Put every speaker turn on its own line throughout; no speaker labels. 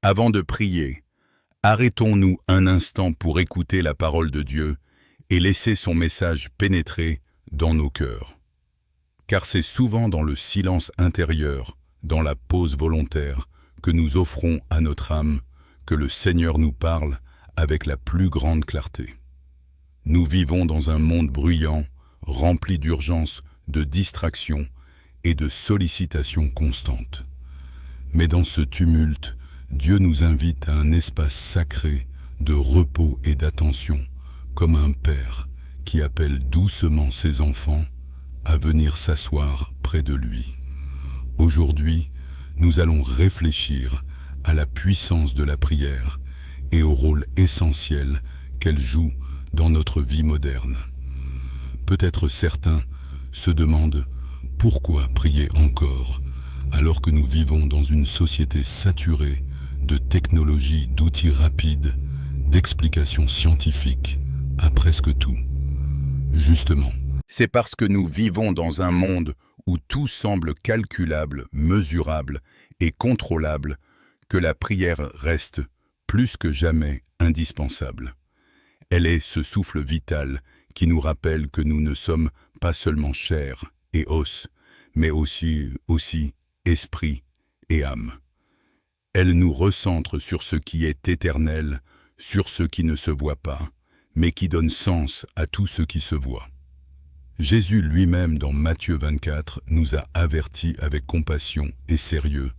Avant de prier, arrêtons-nous un instant pour écouter la parole de Dieu et laisser son message pénétrer dans nos cœurs. Car c'est souvent dans le silence intérieur, dans la pause volontaire, que nous offrons à notre âme que le Seigneur nous parle avec la plus grande clarté. Nous vivons dans un monde bruyant, rempli d'urgences, de distractions et de sollicitations constantes. Mais dans ce tumulte, Dieu nous invite à un espace sacré de repos et d'attention, comme un père qui appelle doucement ses enfants à venir s'asseoir près de lui. Aujourd'hui, nous allons réfléchir à la puissance de la prière et au rôle essentiel qu'elle joue dans notre vie moderne. Peut-être certains se demandent pourquoi prier encore alors que nous vivons dans une société saturée de technologies, d'outils rapides, d'explications scientifiques à presque tout. Justement, c'est parce que nous vivons dans un monde où tout semble calculable, mesurable et contrôlable que la prière reste plus que jamais indispensable. Elle est ce souffle vital qui nous rappelle que nous ne sommes pas seulement chair et os, mais aussi esprit et âme. Elle nous recentre sur ce qui est éternel, sur ce qui ne se voit pas, mais qui donne sens à tout ce qui se voit. Jésus lui-même dans Matthieu 24 nous a avertis avec compassion et sérieux.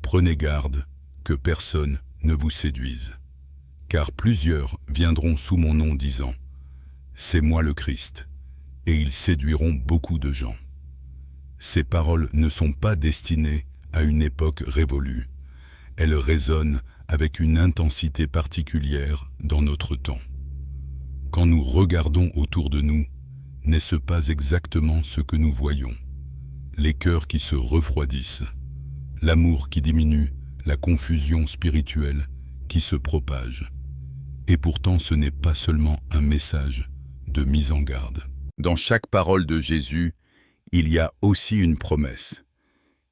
Prenez garde que personne ne vous séduise. Car plusieurs viendront sous mon nom disant « C'est moi le Christ » et ils séduiront beaucoup de gens. Ces paroles ne sont pas destinées à une époque révolue. Elles résonnent avec une intensité particulière dans notre temps. Quand nous regardons autour de nous, n'est-ce pas exactement ce que nous voyons? Les cœurs qui se refroidissent, l'amour qui diminue, la confusion spirituelle qui se propage. Et pourtant ce n'est pas seulement un message de mise en garde. Dans chaque parole de Jésus, il y a aussi une promesse.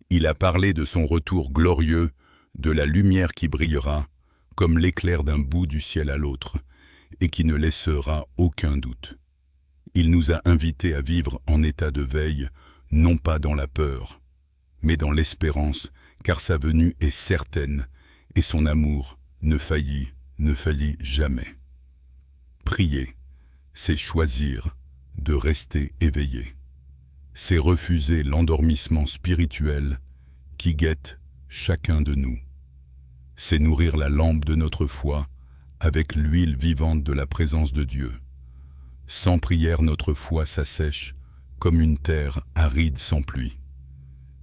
Il a parlé de son retour glorieux, de la lumière qui brillera, comme l'éclair d'un bout du ciel à l'autre, et qui ne laissera aucun doute. Il nous a invités à vivre en état de veille, non pas dans la peur, mais dans l'espérance, car sa venue est certaine, et son amour ne faillit jamais. Prier, c'est choisir de rester éveillé. C'est refuser l'endormissement spirituel qui guette chacun de nous. C'est nourrir la lampe de notre foi avec l'huile vivante de la présence de Dieu. Sans prière, notre foi s'assèche comme une terre aride sans pluie.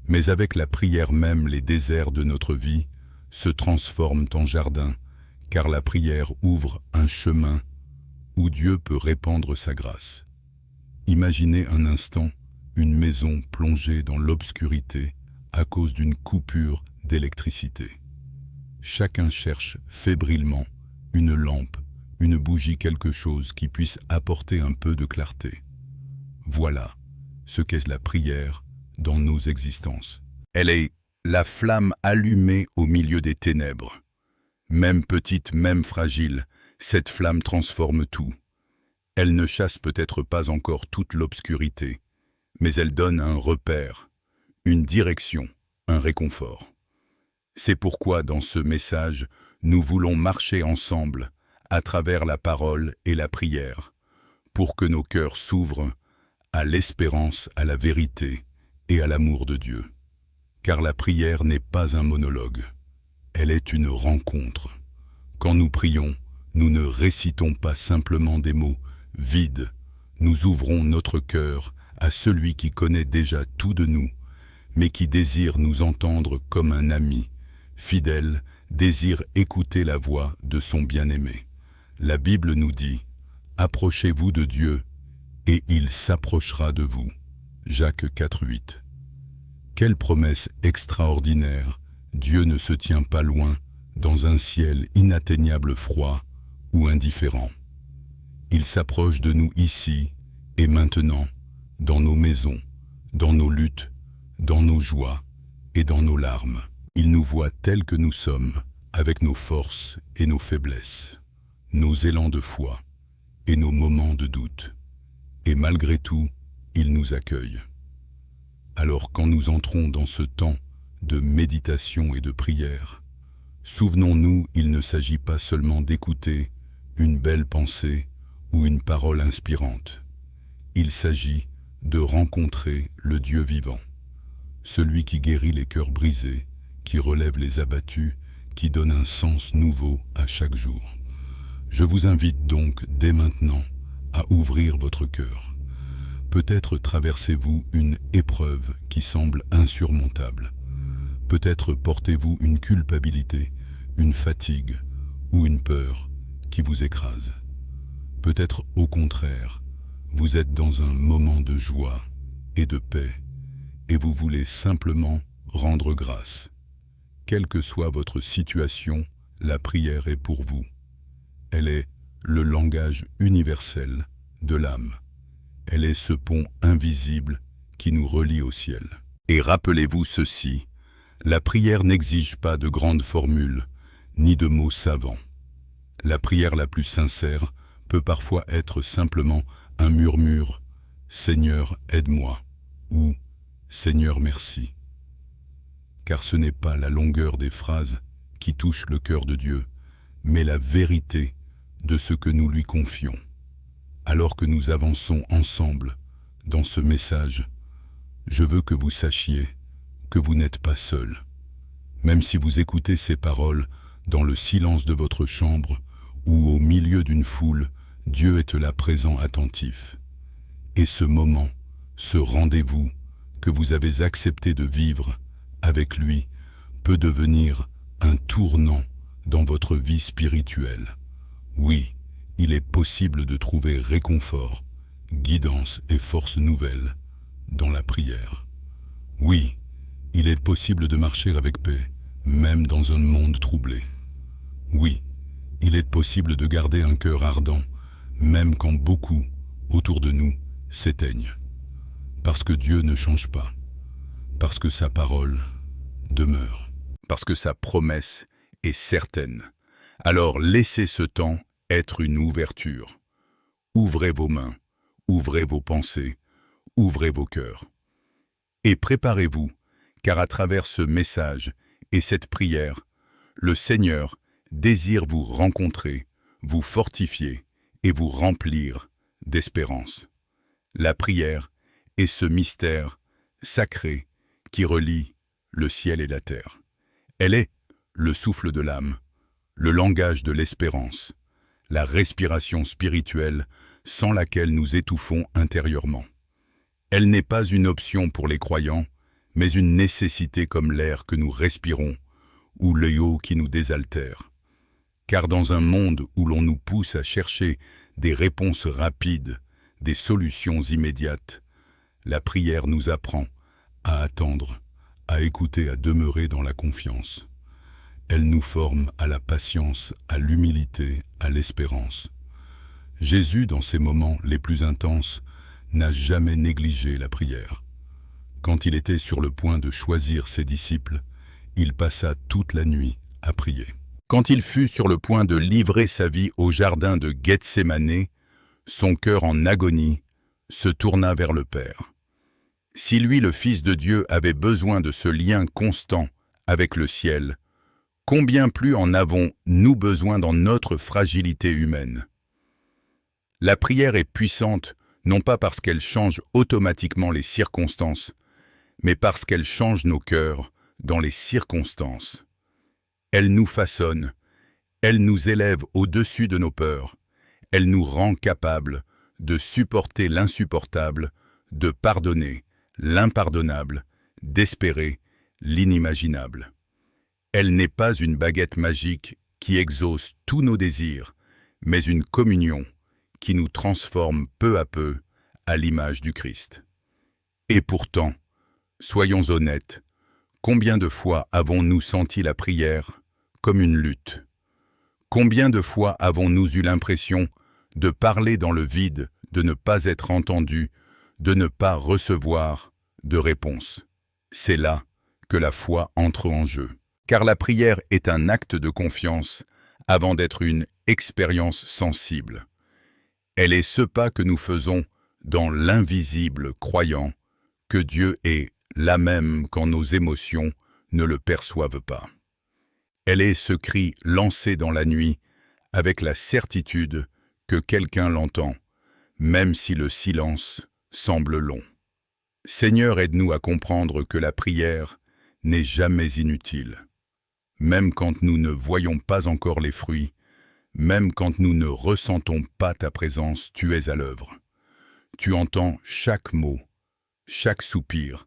Mais avec la prière même, les déserts de notre vie se transforment en jardin, car la prière ouvre un chemin où Dieu peut répandre sa grâce. Imaginez un instant une maison plongée dans l'obscurité à cause d'une coupure d'électricité. Chacun cherche fébrilement une lampe, une bougie, quelque chose qui puisse apporter un peu de clarté. Voilà ce qu'est la prière dans nos existences. Elle est la flamme allumée au milieu des ténèbres. Même petite, même fragile, cette flamme transforme tout. Elle ne chasse peut-être pas encore toute l'obscurité, mais elle donne un repère, une direction, un réconfort. C'est pourquoi dans ce message, nous voulons marcher ensemble à travers la parole et la prière, pour que nos cœurs s'ouvrent à l'espérance, à la vérité et à l'amour de Dieu. Car la prière n'est pas un monologue, elle est une rencontre. Quand nous prions, nous ne récitons pas simplement des mots vides, nous ouvrons notre cœur à celui qui connaît déjà tout de nous, mais qui désire nous entendre comme un ami, fidèle, désire écouter la voix de son bien-aimé. La Bible nous dit « Approchez-vous de Dieu, et il s'approchera de vous » Jacques 4,8. Quelle promesse extraordinaire! Dieu ne se tient pas loin, dans un ciel inatteignable froid ou indifférent. Il s'approche de nous ici et maintenant, dans nos maisons, dans nos luttes, dans nos joies et dans nos larmes. Il nous voit tels que nous sommes, avec nos forces et nos faiblesses, nos élans de foi et nos moments de doute. Et malgré tout, il nous accueille. Alors quand nous entrons dans ce temps de méditation et de prière, souvenons-nous, il ne s'agit pas seulement d'écouter une belle pensée ou une parole inspirante. Il s'agit de rencontrer le Dieu vivant, celui qui guérit les cœurs brisés, qui relève les abattus, qui donne un sens nouveau à chaque jour. Je vous invite donc dès maintenant à ouvrir votre cœur. Peut-être traversez-vous une épreuve qui semble insurmontable. Peut-être portez-vous une culpabilité, une fatigue ou une peur qui vous écrase. Peut-être au contraire, vous êtes dans un moment de joie et de paix et vous voulez simplement rendre grâce. Quelle que soit votre situation, la prière est pour vous. Elle est le langage universel de l'âme. Elle est ce pont invisible qui nous relie au ciel. Et rappelez-vous ceci, la prière n'exige pas de grandes formules, ni de mots savants. La prière la plus sincère peut parfois être simplement un murmure « Seigneur, aide-moi » ou « Seigneur, merci ». Car ce n'est pas la longueur des phrases qui touche le cœur de Dieu, mais la vérité de ce que nous lui confions. Alors que nous avançons ensemble dans ce message, je veux que vous sachiez que vous n'êtes pas seul. Même si vous écoutez ces paroles dans le silence de votre chambre ou au milieu d'une foule, Dieu est là présent attentif. Et ce moment, ce rendez-vous que vous avez accepté de vivre avec lui peut devenir un tournant dans votre vie spirituelle. Oui, il est possible de trouver réconfort, guidance et force nouvelles dans la prière. Oui, il est possible de marcher avec paix, même dans un monde troublé. Oui, il est possible de garder un cœur ardent, même quand beaucoup autour de nous s'éteignent. Parce que Dieu ne change pas, parce que sa parole demeure, parce que sa promesse est certaine. Alors laissez ce temps être une ouverture. Ouvrez vos mains, ouvrez vos pensées, ouvrez vos cœurs. Et préparez-vous, car à travers ce message et cette prière, le Seigneur désire vous rencontrer, vous fortifier et vous remplir d'espérance. La prière est ce mystère sacré qui relie le ciel et la terre. Elle est le souffle de l'âme, le langage de l'espérance, la respiration spirituelle sans laquelle nous étouffons intérieurement. Elle n'est pas une option pour les croyants, mais une nécessité comme l'air que nous respirons ou l'œil qui nous désaltère. Car dans un monde où l'on nous pousse à chercher des réponses rapides, des solutions immédiates, la prière nous apprend à attendre, à écouter, à demeurer dans la confiance. Elle nous forme à la patience, à l'humilité, à l'espérance. Jésus, dans ses moments les plus intenses, n'a jamais négligé la prière. Quand il était sur le point de choisir ses disciples, il passa toute la nuit à prier. Quand il fut sur le point de livrer sa vie au jardin de Gethsémanée, son cœur en agonie se tourna vers le Père. Si lui, le Fils de Dieu, avait besoin de ce lien constant avec le ciel, combien plus en avons-nous besoin dans notre fragilité humaine? La prière est puissante, non pas parce qu'elle change automatiquement les circonstances, mais parce qu'elle change nos cœurs dans les circonstances. Elle nous façonne, elle nous élève au-dessus de nos peurs, elle nous rend capables de supporter l'insupportable, de pardonner l'impardonnable, d'espérer l'inimaginable. Elle n'est pas une baguette magique qui exauce tous nos désirs, mais une communion qui nous transforme peu à peu à l'image du Christ. Et pourtant, soyons honnêtes, combien de fois avons-nous senti la prière comme une lutte? Combien de fois avons-nous eu l'impression de parler dans le vide, de ne pas être entendus, de ne pas recevoir de réponse? C'est là que la foi entre en jeu. car la prière est un acte de confiance avant d'être une expérience sensible. Elle est ce pas que nous faisons dans l'invisible, croyant que Dieu est là même quand nos émotions ne le perçoivent pas. Elle est ce cri lancé dans la nuit avec la certitude que quelqu'un l'entend, même si le silence semble long. Seigneur, aide-nous à comprendre que la prière n'est jamais inutile. Même quand nous ne voyons pas encore les fruits, même quand nous ne ressentons pas ta présence, tu es à l'œuvre. Tu entends chaque mot, chaque soupir,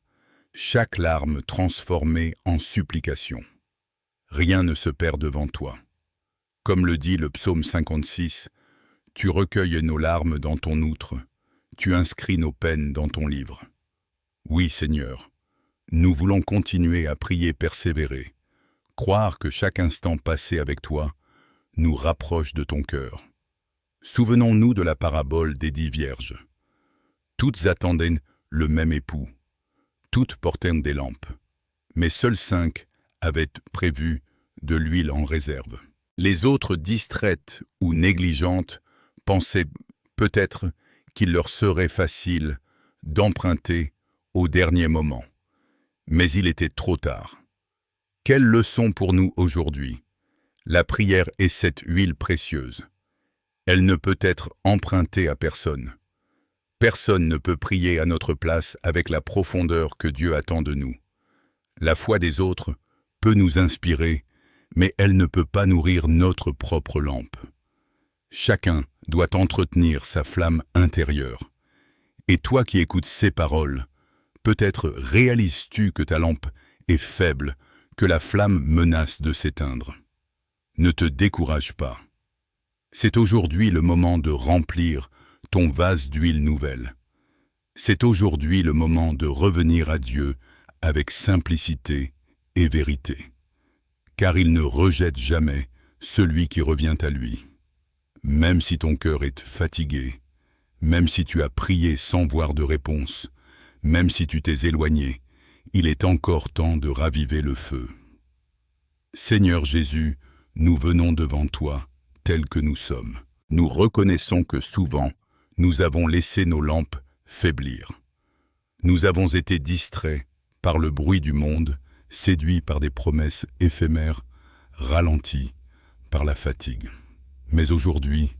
chaque larme transformée en supplication. Rien ne se perd devant toi. Comme le dit le psaume 56, tu recueilles nos larmes dans ton outre, tu inscris nos peines dans ton livre. Oui, Seigneur, nous voulons continuer à prier, persévérer, croire que chaque instant passé avec toi nous rapproche de ton cœur. Souvenons-nous de la parabole des 10 vierges. Toutes attendaient le même époux, toutes portaient des lampes, mais seules 5 avaient prévu de l'huile en réserve. Les autres, distraites ou négligentes, pensaient peut-être qu'il leur serait facile d'emprunter au dernier moment. Mais il était trop tard. Quelle leçon pour nous aujourd'hui? La prière est cette huile précieuse. Elle ne peut être empruntée à personne. Personne ne peut prier à notre place avec la profondeur que Dieu attend de nous. La foi des autres peut nous inspirer, mais elle ne peut pas nourrir notre propre lampe. Chacun doit entretenir sa flamme intérieure. Et toi qui écoutes ces paroles, peut-être réalises-tu que ta lampe est faible, que la flamme menace de s'éteindre. Ne te décourage pas. C'est aujourd'hui le moment de remplir ton vase d'huile nouvelle. C'est aujourd'hui le moment de revenir à Dieu avec simplicité et vérité. Car il ne rejette jamais celui qui revient à lui. Même si ton cœur est fatigué, même si tu as prié sans voir de réponse, même si tu t'es éloigné, il est encore temps de raviver le feu. Seigneur Jésus, nous venons devant toi, tels que nous sommes. Nous reconnaissons que souvent, nous avons laissé nos lampes faiblir. Nous avons été distraits par le bruit du monde, séduits par des promesses éphémères, ralentis par la fatigue. Mais aujourd'hui,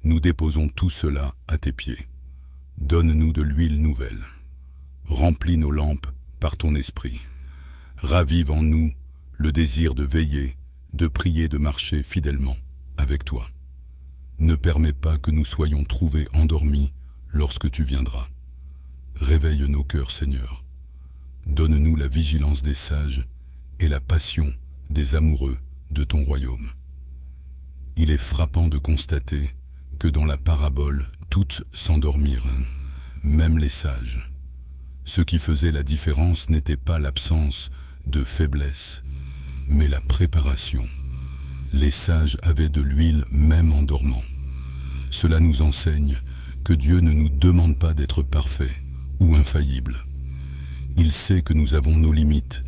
nous déposons tout cela à tes pieds. Donne-nous de l'huile nouvelle. Remplis nos lampes par ton esprit. Ravive en nous le désir de veiller, de prier, de marcher fidèlement avec toi. Ne permets pas que nous soyons trouvés endormis lorsque tu viendras. Réveille nos cœurs, Seigneur. Donne-nous la vigilance des sages et la passion des amoureux de ton royaume. Il est frappant de constater que dans la parabole, toutes s'endormirent, même les sages. Ce qui faisait la différence n'était pas l'absence de faiblesse, mais la préparation. Les sages avaient de l'huile même en dormant. Cela nous enseigne que Dieu ne nous demande pas d'être parfaits ou infaillibles. Il sait que nous avons nos limites,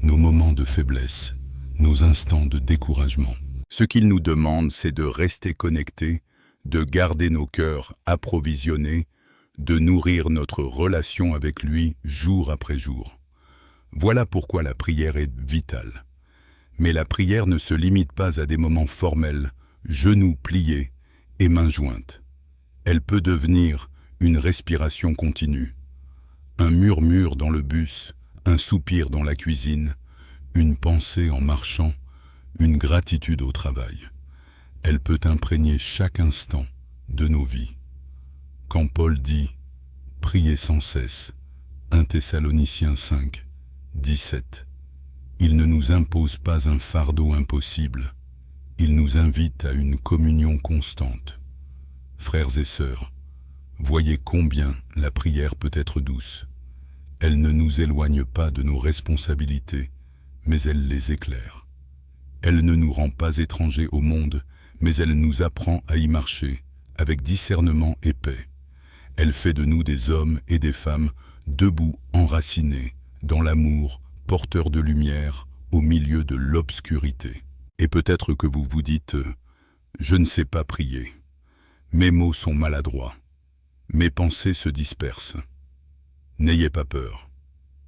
nos moments de faiblesse, nos instants de découragement. Ce qu'il nous demande, c'est de rester connectés, de garder nos cœurs approvisionnés, de nourrir notre relation avec lui jour après jour. Voilà pourquoi la prière est vitale. Mais la prière ne se limite pas à des moments formels, genoux pliés et mains jointes. Elle peut devenir une respiration continue. Un murmure dans le bus, un soupir dans la cuisine, une pensée en marchant, une gratitude au travail. Elle peut imprégner chaque instant de nos vies. Quand Paul dit « Priez sans cesse », 1 Thessaloniciens 5, 17, il ne nous impose pas un fardeau impossible, il nous invite à une communion constante. Frères et sœurs, voyez combien la prière peut être douce. Elle ne nous éloigne pas de nos responsabilités, mais elle les éclaire. Elle ne nous rend pas étrangers au monde, mais elle nous apprend à y marcher avec discernement et paix. Elle fait de nous des hommes et des femmes debout, enracinés, dans l'amour, porteurs de lumière, au milieu de l'obscurité. Et peut-être que vous vous dites « Je ne sais pas prier. Mes mots sont maladroits. Mes pensées se dispersent. » N'ayez pas peur.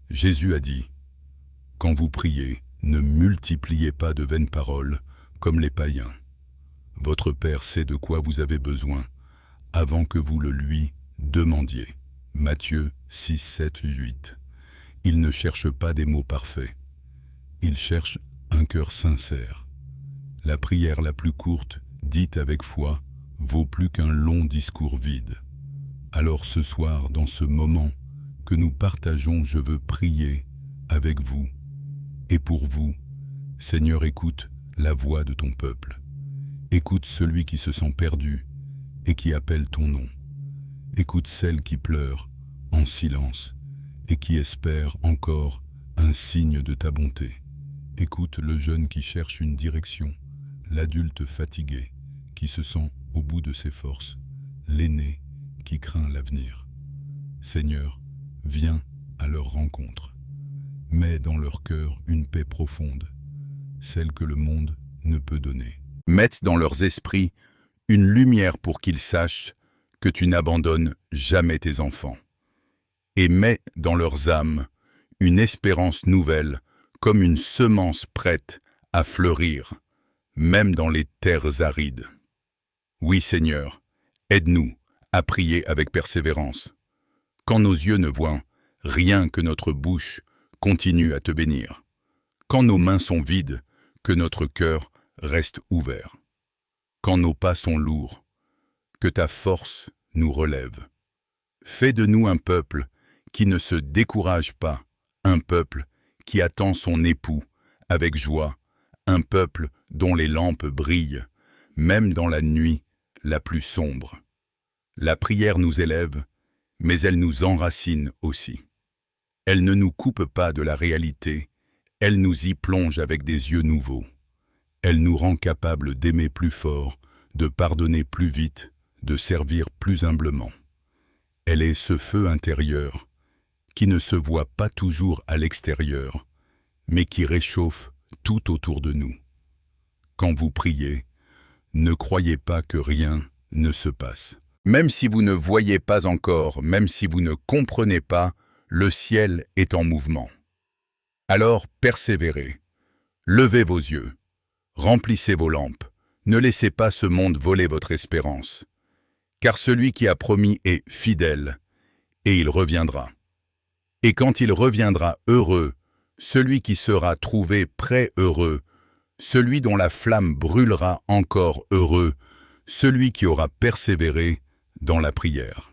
Jésus a dit « Quand vous priez, ne multipliez pas de vaines paroles comme les païens. Votre Père sait de quoi vous avez besoin avant que vous le lui demandiez. » Matthieu 6, 7, 8. Il ne cherche pas des mots parfaits. Il cherche un cœur sincère. La prière la plus courte, dite avec foi, vaut plus qu'un long discours vide. Alors ce soir, dans ce moment que nous partageons, je veux prier avec vous et pour vous. Seigneur, écoute la voix de ton peuple. Écoute celui qui se sent perdu et qui appelle ton nom. Écoute celle qui pleure en silence et qui espère encore un signe de ta bonté. Écoute le jeune qui cherche une direction, l'adulte fatigué qui se sent au bout de ses forces, l'aîné qui craint l'avenir. Seigneur, viens à leur rencontre. Mets dans leur cœur une paix profonde, celle que le monde ne peut donner. Mette dans leurs esprits une lumière pour qu'ils sachent que tu n'abandonnes jamais tes enfants. Et mets dans leurs âmes une espérance nouvelle, comme une semence prête à fleurir, même dans les terres arides. Oui, Seigneur, aide-nous à prier avec persévérance. Quand nos yeux ne voient rien, que notre bouche continue à te bénir. Quand nos mains sont vides, que notre cœur reste ouvert. Quand nos pas sont lourds, que ta force nous relève. Fais de nous un peuple qui ne se décourage pas, un peuple qui attend son époux avec joie, un peuple dont les lampes brillent, même dans la nuit la plus sombre. La prière nous élève, mais elle nous enracine aussi. Elle ne nous coupe pas de la réalité, elle nous y plonge avec des yeux nouveaux. Elle nous rend capables d'aimer plus fort, de pardonner plus vite, de servir plus humblement. Elle est ce feu intérieur qui ne se voit pas toujours à l'extérieur, mais qui réchauffe tout autour de nous. Quand vous priez, ne croyez pas que rien ne se passe. Même si vous ne voyez pas encore, même si vous ne comprenez pas, le ciel est en mouvement. Alors persévérez, levez vos yeux, remplissez vos lampes, ne laissez pas ce monde voler votre espérance. Car celui qui a promis est fidèle, et il reviendra. Et quand il reviendra heureux, celui qui sera trouvé prêt heureux, celui dont la flamme brûlera encore heureux, celui qui aura persévéré dans la prière.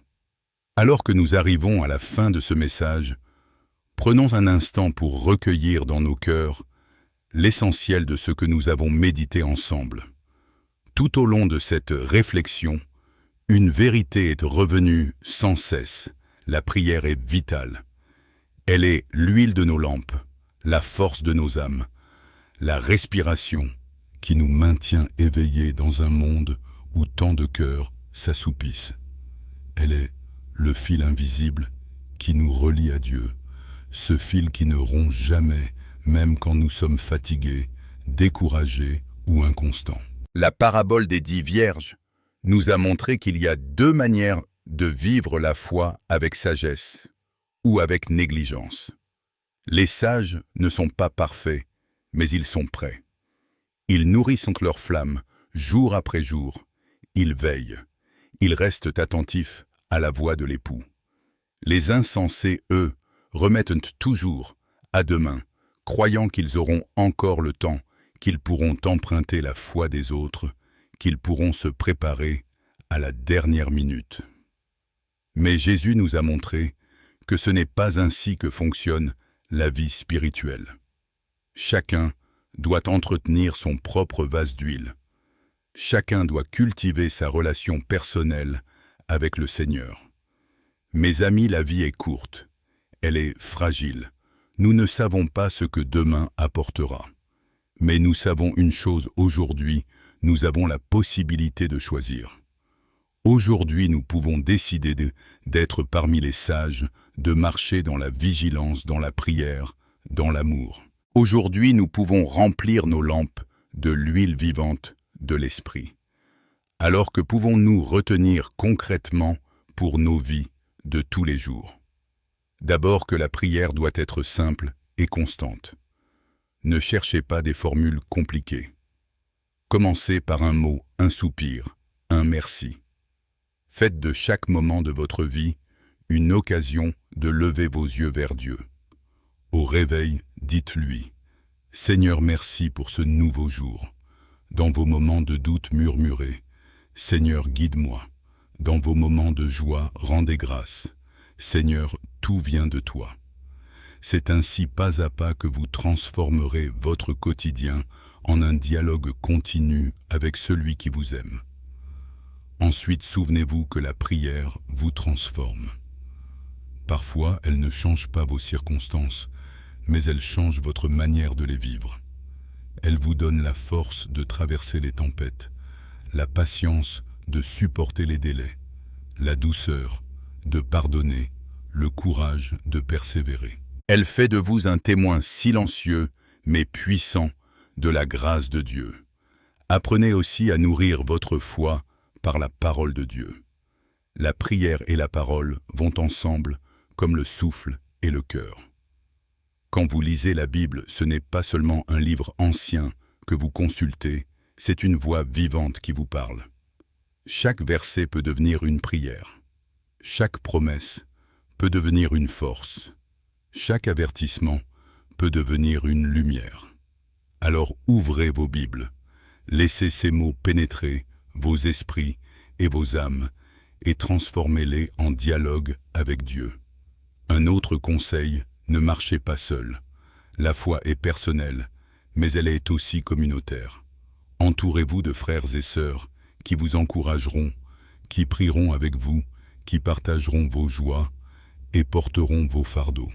Alors que nous arrivons à la fin de ce message, prenons un instant pour recueillir dans nos cœurs l'essentiel de ce que nous avons médité ensemble. Tout au long de cette réflexion, une vérité est revenue sans cesse. La prière est vitale. Elle est l'huile de nos lampes, la force de nos âmes, la respiration qui nous maintient éveillés dans un monde où tant de cœurs s'assoupissent. Elle est le fil invisible qui nous relie à Dieu, ce fil qui ne rompt jamais, même quand nous sommes fatigués, découragés ou inconstants. La parabole des 10 vierges nous a montré qu'il y a 2 manières de vivre la foi avec sagesse ou avec négligence. Les sages ne sont pas parfaits, mais ils sont prêts. Ils nourrissent leur flamme jour après jour. Ils veillent. Ils restent attentifs à la voix de l'époux. Les insensés, eux, remettent toujours à demain, croyant qu'ils auront encore le temps, qu'ils pourront emprunter la foi des autres, qu'ils pourront se préparer à la dernière minute. Mais Jésus nous a montré que ce n'est pas ainsi que fonctionne la vie spirituelle. Chacun doit entretenir son propre vase d'huile. Chacun doit cultiver sa relation personnelle avec le Seigneur. Mes amis, la vie est courte. Elle est fragile. Nous ne savons pas ce que demain apportera. Mais nous savons une chose aujourd'hui, nous avons la possibilité de choisir. Aujourd'hui, nous pouvons décider d'être parmi les sages, de marcher dans la vigilance, dans la prière, dans l'amour. Aujourd'hui, nous pouvons remplir nos lampes de l'huile vivante de l'Esprit. Alors que pouvons-nous retenir concrètement pour nos vies de tous les jours? D'abord que la prière doit être simple et constante. Ne cherchez pas des formules compliquées. Commencez par un mot, un soupir, un merci. Faites de chaque moment de votre vie une occasion de lever vos yeux vers Dieu. Au réveil, dites-lui « Seigneur, merci pour ce nouveau jour ». Dans vos moments de doute, murmurez « Seigneur, guide-moi ». Dans vos moments de joie, rendez grâce. « Seigneur, tout vient de toi ». C'est ainsi pas à pas que vous transformerez votre quotidien en un dialogue continu avec celui qui vous aime. Ensuite, souvenez-vous que la prière vous transforme. Parfois, elle ne change pas vos circonstances, mais elle change votre manière de les vivre. Elle vous donne la force de traverser les tempêtes, la patience de supporter les délais, la douceur de pardonner, le courage de persévérer. Elle fait de vous un témoin silencieux, mais puissant, de la grâce de Dieu. Apprenez aussi à nourrir votre foi par la parole de Dieu. La prière et la parole vont ensemble comme le souffle et le cœur. Quand vous lisez la Bible, ce n'est pas seulement un livre ancien que vous consultez, c'est une voix vivante qui vous parle. Chaque verset peut devenir une prière. Chaque promesse peut devenir une force. Chaque avertissement peut devenir une lumière. Alors ouvrez vos Bibles, laissez ces mots pénétrer vos esprits et vos âmes et transformez-les en dialogue avec Dieu. Un autre conseil, ne marchez pas seul. La foi est personnelle, mais elle est aussi communautaire. Entourez-vous de frères et sœurs qui vous encourageront, qui prieront avec vous, qui partageront vos joies et porteront vos fardeaux.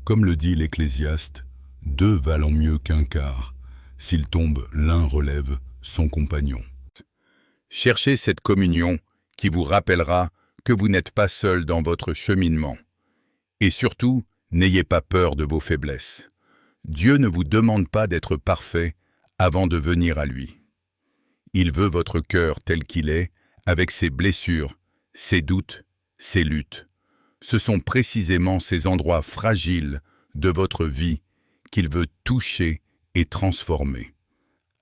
Comme le dit l'Ecclésiaste, « 2 valent mieux qu'un quart. S'il tombe, l'un relève son compagnon. » Cherchez cette communion qui vous rappellera que vous n'êtes pas seul dans votre cheminement. Et surtout, n'ayez pas peur de vos faiblesses. Dieu ne vous demande pas d'être parfait avant de venir à lui. Il veut votre cœur tel qu'il est, avec ses blessures, ses doutes, ses luttes. Ce sont précisément ces endroits fragiles de votre vie qu'il veut toucher et transformer.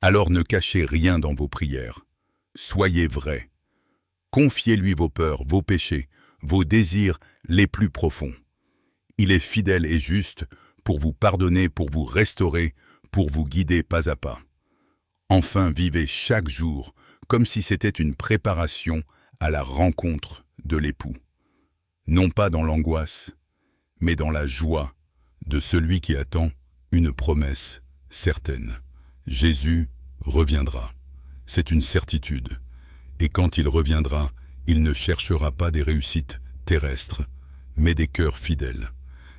Alors ne cachez rien dans vos prières. Soyez vrais. Confiez-lui vos peurs, vos péchés, vos désirs les plus profonds. Il est fidèle et juste pour vous pardonner, pour vous restaurer, pour vous guider pas à pas. Enfin, vivez chaque jour comme si c'était une préparation à la rencontre de l'époux. Non pas dans l'angoisse, mais dans la joie de celui qui attend une promesse certaine. Jésus reviendra. C'est une certitude. Et quand il reviendra, il ne cherchera pas des réussites terrestres, mais des cœurs fidèles.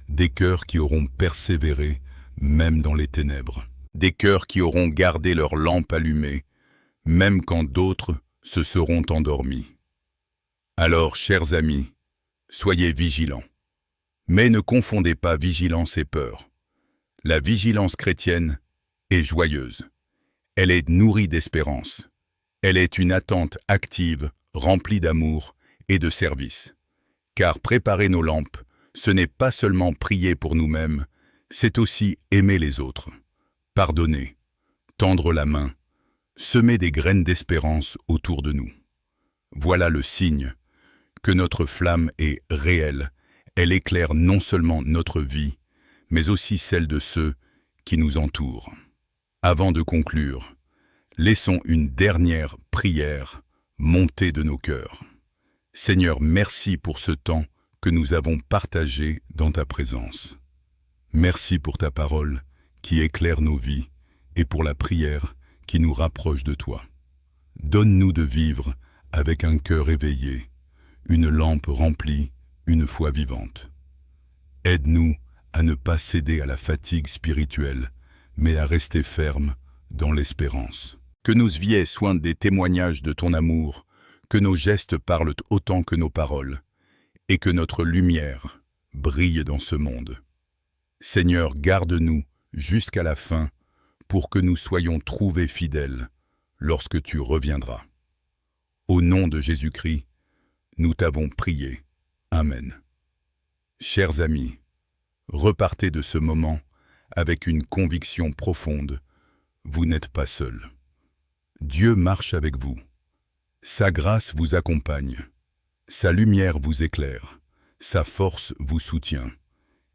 Des cœurs qui auront persévéré même dans les ténèbres. Des cœurs qui auront gardé leur lampe allumée, même quand d'autres se seront endormis. Alors, chers amis, soyez vigilants. Mais ne confondez pas vigilance et peur. La vigilance chrétienne est joyeuse. Elle est nourrie d'espérance. Elle est une attente active, remplie d'amour et de service. Car préparer nos lampes, ce n'est pas seulement prier pour nous-mêmes, c'est aussi aimer les autres, pardonner, tendre la main, semer des graines d'espérance autour de nous. Voilà le signe que notre flamme est réelle. Elle éclaire non seulement notre vie, mais aussi celle de ceux qui nous entourent. Avant de conclure, laissons une dernière prière monter de nos cœurs. Seigneur, merci pour ce temps que nous avons partagé dans ta présence. Merci pour ta parole qui éclaire nos vies et pour la prière qui nous rapproche de toi. Donne-nous de vivre avec un cœur éveillé, une lampe remplie, une foi vivante. Aide-nous à ne pas céder à la fatigue spirituelle, mais à rester ferme dans l'espérance. Que nos vies soient des témoignages de ton amour, que nos gestes parlent autant que nos paroles, et que notre lumière brille dans ce monde. Seigneur, garde-nous jusqu'à la fin, pour que nous soyons trouvés fidèles lorsque tu reviendras. Au nom de Jésus-Christ, nous t'avons prié. Amen. Chers amis, repartez de ce moment avec une conviction profonde. Vous n'êtes pas seuls. Dieu marche avec vous. Sa grâce vous accompagne. Sa lumière vous éclaire. Sa force vous soutient.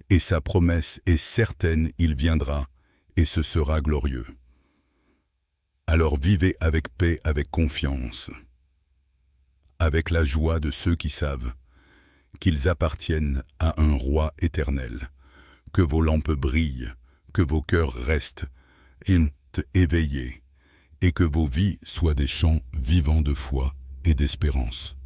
Et sa promesse est certaine, il viendra, et ce sera glorieux. Alors vivez avec paix, avec confiance, avec la joie de ceux qui savent qu'ils appartiennent à un roi éternel. Que vos lampes brillent, que vos cœurs restent éveillés, et que vos vies soient des chants vivants de foi et d'espérance.